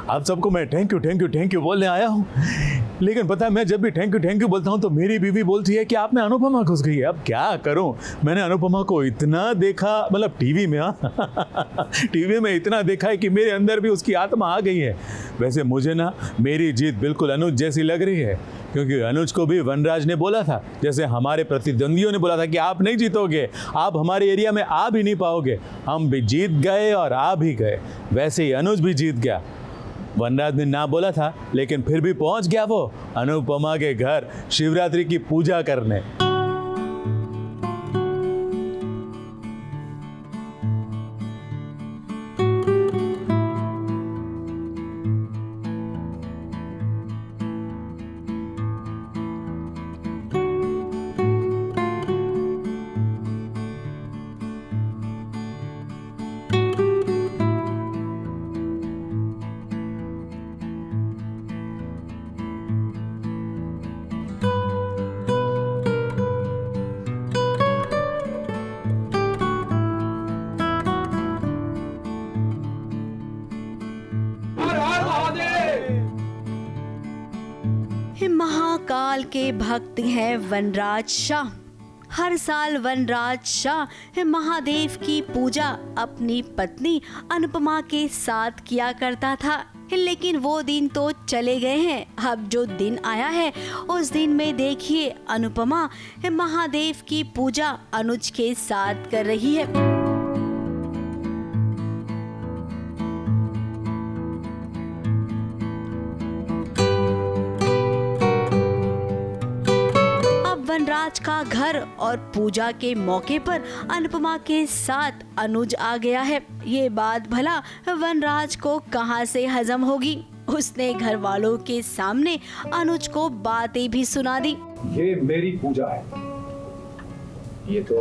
आप सबको मैं थैंक यू बोलने आया हूँ। लेकिन पता है, मैं जब भी थैंक यू बोलता हूँ तो मेरी बीवी बोलती है कि आप में अनुपमा घुस गई है। अब क्या करूँ, मैंने अनुपमा को इतना देखा, मतलब टीवी में, हाँ टीवी में इतना देखा है कि मेरे अंदर भी उसकी आत्मा आ गई है। वैसे मुझे ना मेरी जीत बिल्कुल अनुज जैसी लग रही है, क्योंकि अनुज को भी वनराज ने बोला था, जैसे हमारे प्रतिद्वंदियों ने बोला था कि आप नहीं जीतोगे, आप हमारे एरिया में आ भी नहीं पाओगे। हम भी जीत गए और आ भी गए, वैसे ही अनुज भी जीत गया। वनराज ने ना बोला था, लेकिन फिर भी पहुंच गया वो अनुपमा के घर शिवरात्रि की पूजा करने। महाकाल के भक्त हैं वनराज शाह। हर साल वनराज शाह महादेव की पूजा अपनी पत्नी अनुपमा के साथ किया करता था, लेकिन वो दिन तो चले गए हैं। अब जो दिन आया है उस दिन में देखिए अनुपमा महादेव की पूजा अनुज के साथ कर रही है। वनराज का घर और पूजा के मौके पर अनुपमा के साथ अनुज आ गया है। ये बात भला वनराज को कहां से हजम होगी। उसने घर वालों के सामने अनुज को बातें भी सुना दी। ये मेरी पूजा है। ये तो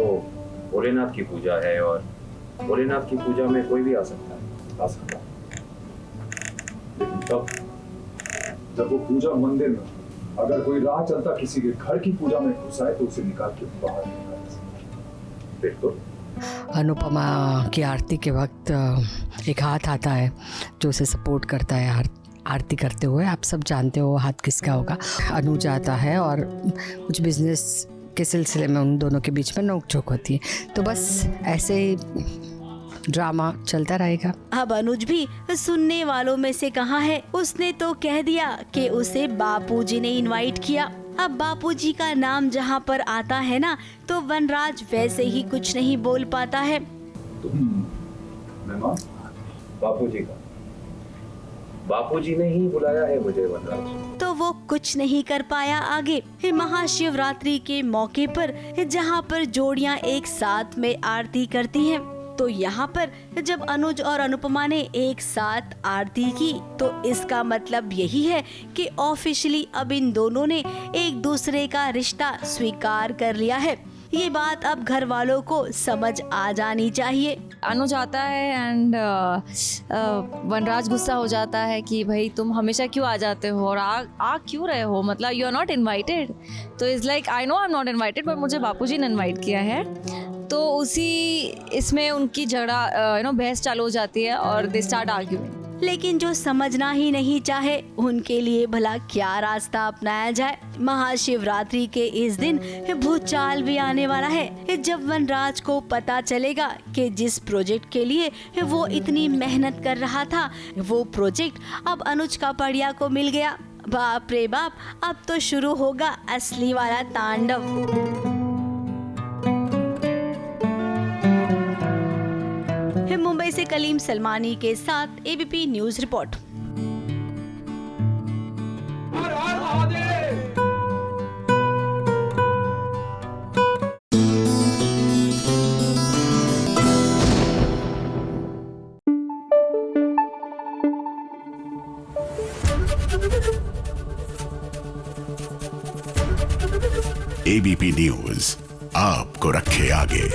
भोलेनाथ की पूजा है और भोलेनाथ की पूजा में कोई भी आ सकता है। लेकिन तब जब वो पूजा मंदिर में, अगर कोई राह चलता किसी के घर की पूजा में घुसा है तो उसे निकाल के बाहर निकाल सकता। बिल्कुल। अनुपमा की आरती के वक्त एक हाथ आता है जो उसे सपोर्ट करता है आरती करते हुए। आप सब जानते हो वो हाथ किसका होगा। अनुज आता है और कुछ बिजनेस के सिलसिले में उन दोनों के बीच में नोक-झोंक होती है। तो बस ऐसे ही ड्रामा चलता रहेगा। अब अनुज भी सुनने वालों में से कहाँ है। उसने तो कह दिया कि उसे बापूजी ने इनवाइट किया। अब बापूजी का नाम जहाँ पर आता है ना, तो वनराज वैसे ही कुछ नहीं बोल पाता है। मेहमान बापूजी ने ही बुलाया है मुझे वनराज। तो वो कुछ नहीं कर पाया आगे। महाशिवरात्रि के मौके पर जहाँ पर जोड़ियाँ एक साथ में आरती करती हैं, तो यहाँ पर जब अनुज और अनुपमा ने एक साथ आरती की तो इसका मतलब यही है कि ऑफिशियली अब इन दोनों ने एक दूसरे का रिश्ता स्वीकार कर लिया है। ये बात अब घर वालों को समझ आ जानी चाहिए। अनुज आता है एंड वनराज गुस्सा हो जाता है कि भाई तुम हमेशा क्यों आ जाते हो और आ क्यों रहे हो, मतलब यू आर नॉट इनवाइटेड। तो is like I know I am not invited, पर मुझे बापूजी ने इनवाइट किया है। तो उसी इसमें उनकी झगड़ा बहस चालू हो जाती है और दे स्टार्ट आर्ग्यूइंग। लेकिन जो समझना ही नहीं चाहे उनके लिए भला क्या रास्ता अपनाया जाए। महाशिवरात्रि के इस दिन भूचाल भी आने वाला है, जब वनराज को पता चलेगा कि जिस प्रोजेक्ट के लिए वो इतनी मेहनत कर रहा था वो प्रोजेक्ट अब अनुज कापड़िया को मिल गया। बाप रे बाप, अब तो शुरू होगा असली वाला तांडव। मुंबई से कलीम सलमानी के साथ ABP news report. ABP news आपको रखे आगे।